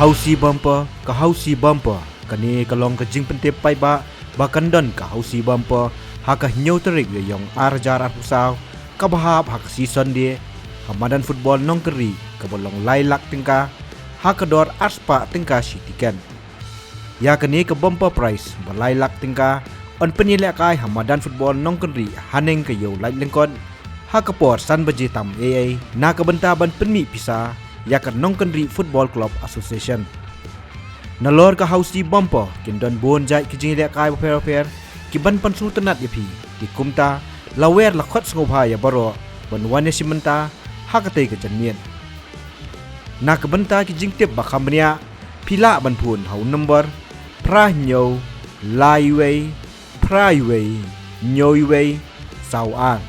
Kahausi bumper kani kalong kajing pentip pai bakandan kahausi bumper haka nyau terik yong arjar arpusau kabahap haka season dia hamadan football nongkeri kabolong lailak tingka hakador arspa tingka sitikan ya kani ke bumper price balailak tingka on penilai kai hamadan football nongkeri haneng ke yo lain lengkon hakapor san baji tam na kabentaban penmi pisa yakan nongkeri football club association nalor ka hausi bumper kindon bon jai kijing le kai per kiban pansu tenat yapi di kumta lawer lakhot sngobha ya baro banwane simenta hakate ke janmien na kabenta kijing tip bakamnia pila banpun hau number prahnyo laiwei praiwei nyoiwei sauang